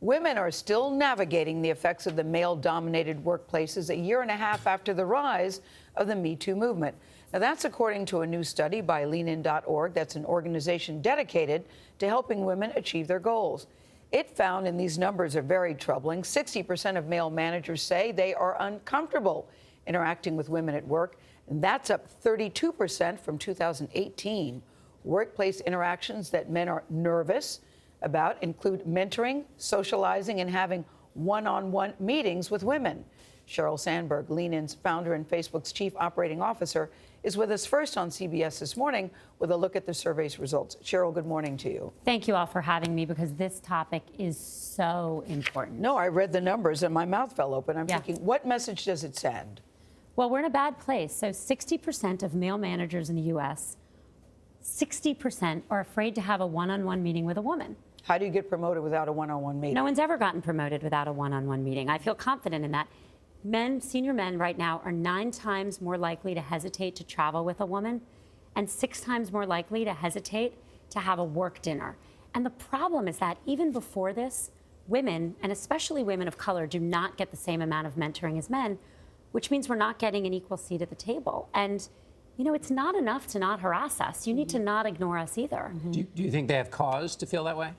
Women are still navigating the effects of the male-dominated workplaces a year and a half after the rise of the Me Too movement. Now, that's according to a new study by leanin.org. That's an organization dedicated to helping women achieve their goals. It found, and these numbers are very troubling, 60% of male managers say they are uncomfortable interacting with women at work, and that's up 32% from 2018. Workplace interactions that men are nervous about include mentoring, socializing, and having one-on-one meetings with women. Sheryl Sandberg, Leanin's founder and Facebook's chief operating officer, is with us first on CBS This Morning with a look at the survey's results. Sheryl, good morning to you. Thank you all for having me, because this topic is so important. No, I read the numbers and my mouth fell open. I'm thinking, what message does it send? Well, we're in a bad place. So 60% of male managers in the U.S., 60% are afraid to have a one-on-one meeting with a woman. How do you get promoted without a one-on-one meeting? No one's ever gotten promoted without a one-on-one meeting. I feel confident in that. Men, senior men right now, are 9 times more likely to hesitate to travel with a woman and 6 times more likely to hesitate to have a work dinner. And the problem is that even before this, women, and especially women of color, do not get the same amount of mentoring as men, which means we're not getting an equal seat at the table. And you know, it's not enough to not harass us. You need to not ignore us either. Do you think they have cause to feel that way?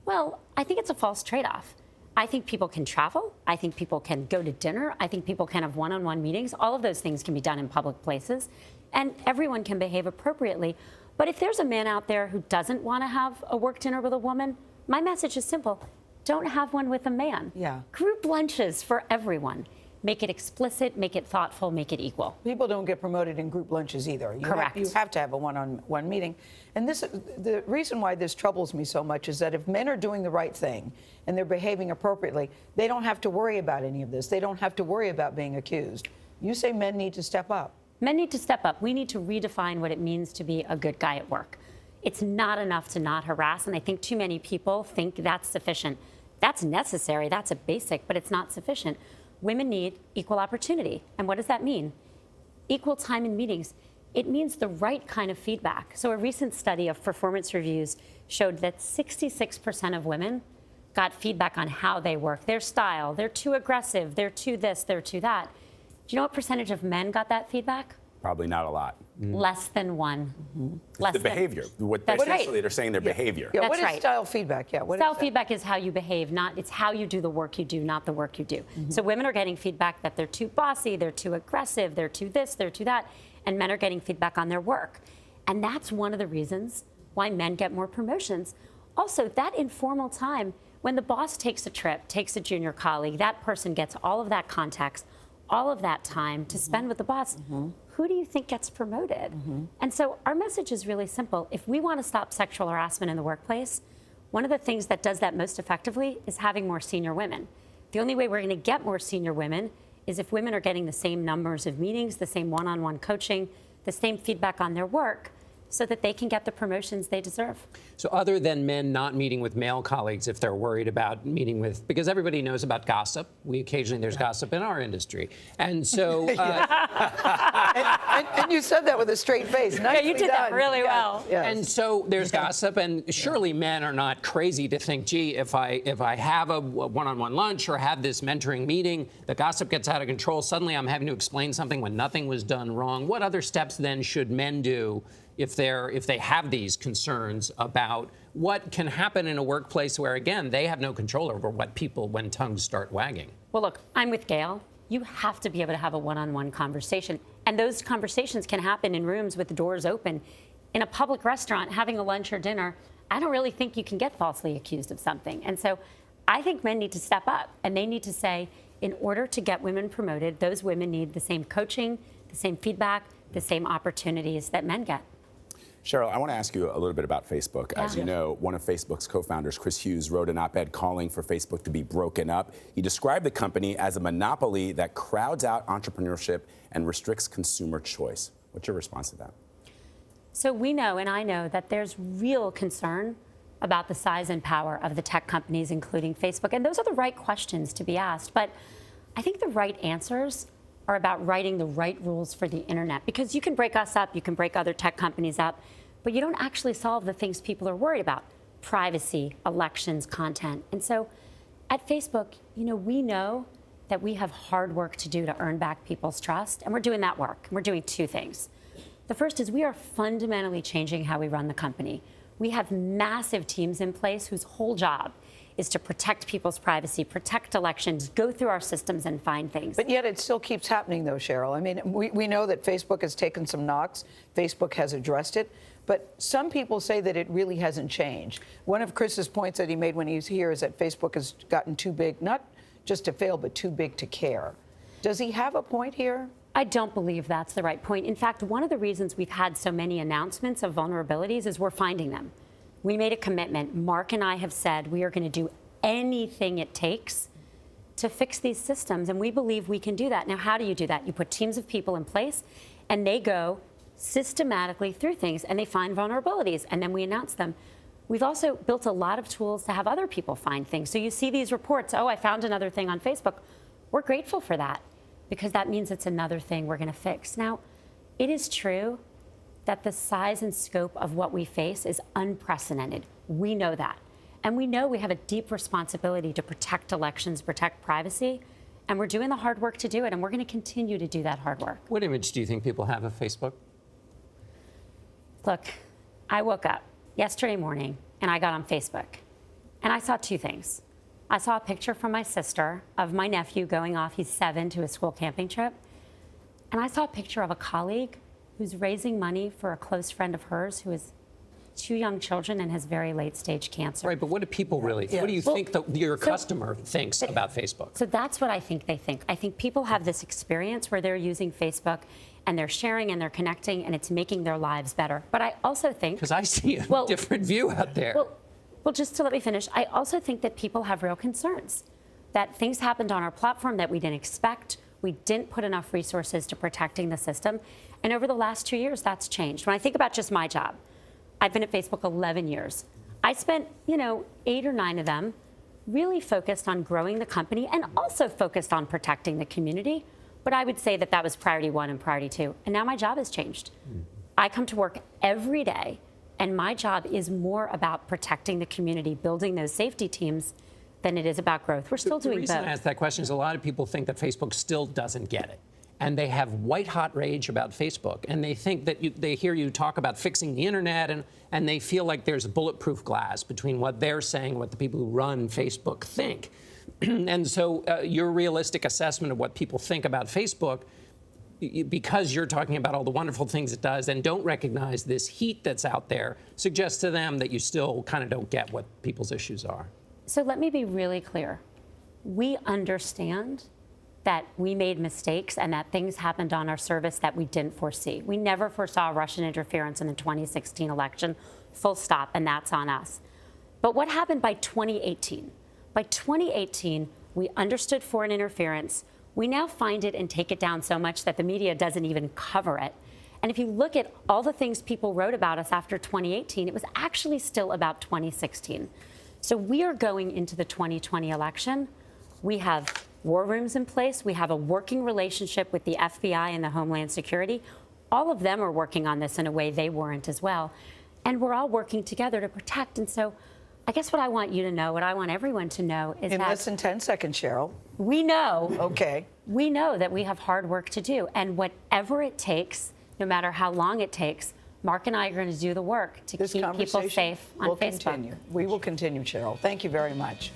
Well, I think it's a false trade-off. I think people can travel. I think people can go to dinner. I think people can have one-on-one meetings. All of those things can be done in public places, and everyone can behave appropriately. But if there's a man out there who doesn't want to have a work dinner with a woman, my message is simple. Don't have one with a man. Yeah. Group lunches for everyone. Make it explicit, make it thoughtful, make it equal. People don't get promoted in group lunches either. Correct. You have to have a one-on-one meeting. And the reason why this troubles me so much is that if men are doing the right thing and they're behaving appropriately, they don't have to worry about any of this. They don't have to worry about being accused. You say men need to step up. Men need to step up. We need to redefine what it means to be a good guy at work. It's not enough to not harass, and I think too many people think that's sufficient. That's necessary, that's a basic, but it's not sufficient. Women need equal opportunity. And what does that mean? Equal time in meetings. It means the right kind of feedback. So a recent study of performance reviews showed that 66% of women got feedback on how they work, their style. They're too aggressive, they're too this, they're too that. Do you know what percentage of men got that feedback? Probably not a lot. Less than 1. Less The than. behavior. What That's essentially right. they're saying their behavior. Yeah, That's what is right. style feedback? Yeah, what Style is that? feedback is how you behave, it's how you do the work you do, not the work you do. So women are getting feedback that they're too bossy, they're too aggressive, they're too this, they're too that, and men are getting feedback on their work. And that's one of the reasons why men get more promotions. Also, that informal time, when the boss takes a trip, takes a junior colleague, that person gets all of that context, all of that time to spend with the boss. Who do you think gets promoted? And so our message is really simple. If we want to stop sexual harassment in the workplace, one of the things that does that most effectively is having more senior women. The only way we're going to get more senior women is if women are getting the same numbers of meetings, the same one-on-one coaching, the same feedback on their work, so that they can get the promotions they deserve. So other than men not meeting with male colleagues if they're worried about meeting with, because everybody knows about gossip. There's gossip in our industry. And so... and you said that with a straight face. Nicely you did done. that really well. Yes. And so there's gossip, and surely men are not crazy to think, gee, if I have a one-on-one lunch or have this mentoring meeting, the gossip gets out of control. Suddenly I'm having to explain something when nothing was done wrong. What other steps then should men do if they have these concerns about what can happen in a workplace where, again, they have no control over when tongues start wagging? Well, look, I'm with Gayle. You have to be able to have a one-on-one conversation. And those conversations can happen in rooms with the doors open. In a public restaurant, having a lunch or dinner, I don't really think you can get falsely accused of something. And so I think men need to step up, and they need to say, in order to get women promoted, those women need the same coaching, the same feedback, the same opportunities that men get. Sheryl, I want to ask you a little bit about Facebook. As you know, one of Facebook's co-founders, Chris Hughes, wrote an op-ed calling for Facebook to be broken up. He described the company as a monopoly that crowds out entrepreneurship and restricts consumer choice. What's your response to that? So we know, and I know, that there's real concern about the size and power of the tech companies, including Facebook. And those are the right questions to be asked. But I think the right answers are about writing the right rules for the internet, because you can break us up, you can break other tech companies up, but you don't actually solve the things people are worried about: privacy, elections, content. And so at Facebook, we know that we have hard work to do to earn back people's trust, and we're doing that work. We're doing two things. The first is we are fundamentally changing how we run the company. We have massive teams in place whose whole job is to protect people's privacy, protect elections, go through our systems and find things. But yet it still keeps happening, though, Sheryl. I mean, we know that Facebook has taken some knocks. Facebook has addressed it. But some people say that it really hasn't changed. One of Chris's points that he made when he was here is that Facebook has gotten too big, not just to fail, but too big to care. Does he have a point here? I don't believe that's the right point. In fact, one of the reasons we've had so many announcements of vulnerabilities is we're finding them. We made a commitment. Mark and I have said we are going to do anything it takes to fix these systems, and we believe we can do that. Now, how do you do that? You put teams of people in place, and they go systematically through things, and they find vulnerabilities, and then we announce them. We've also built a lot of tools to have other people find things. So you see these reports, oh, I found another thing on Facebook. We're grateful for that because that means it's another thing we're going to fix. Now, it is true that the size and scope of what we face is unprecedented. We know that. And we know we have a deep responsibility to protect elections, protect privacy, and we're doing the hard work to do it, and we're going to continue to do that hard work. What image do you think people have of Facebook? Look, I woke up yesterday morning and I got on Facebook and I saw two things. I saw a picture from my sister of my nephew going off, he's 7, to a school camping trip. And I saw a picture of a colleague who's raising money for a close friend of hers who has 2 young children and has very late stage cancer. Right, but what do people really, what do you think your customer thinks about Facebook? So that's what I think they think. I think people have this experience where they're using Facebook and they're sharing and they're connecting and it's making their lives better. But I also think— Because I see a different view out there. Well, just to let me finish, I also think that people have real concerns, that things happened on our platform that we didn't expect. We didn't put enough resources to protecting the system. And over the last 2 years, that's changed. When I think about just my job, I've been at Facebook 11 years. I spent, 8 or 9 of them really focused on growing the company and also focused on protecting the community. But I would say that that was priority 1 and priority 2. And now my job has changed. I come to work every day, and my job is more about protecting the community, building those safety teams, than it is about growth. We're still doing both. The reason I ask that question is a lot of people think that Facebook still doesn't get it. And they have white-hot rage about Facebook. And they think that they hear you talk about fixing the internet, and they feel like there's bulletproof glass between what they're saying and what the people who run Facebook think. And so your realistic assessment of what people think about Facebook, because you're talking about all the wonderful things it does and don't recognize this heat that's out there, suggests to them that you still kind of don't get what people's issues are. So let me be really clear. We understand that we made mistakes and that things happened on our service that we didn't foresee. We never foresaw Russian interference in the 2016 election, full stop, and that's on us. But what happened by 2018? By 2018, we understood foreign interference. We now find it and take it down so much that the media doesn't even cover it. And if you look at all the things people wrote about us after 2018, it was actually still about 2016. So we are going into the 2020 election. We have war rooms in place. We have a working relationship with the FBI and the Homeland Security. All of them are working on this in a way they weren't as well. And we're all working together to protect. And so I guess what I want you to know, what I want everyone to know is that— In less than 10 seconds, Sheryl. We know— Okay. We know that we have hard work to do. And whatever it takes, no matter how long it takes, Mark and I are going to do the work to keep people safe on Facebook. We will continue, Sheryl. Thank you very much.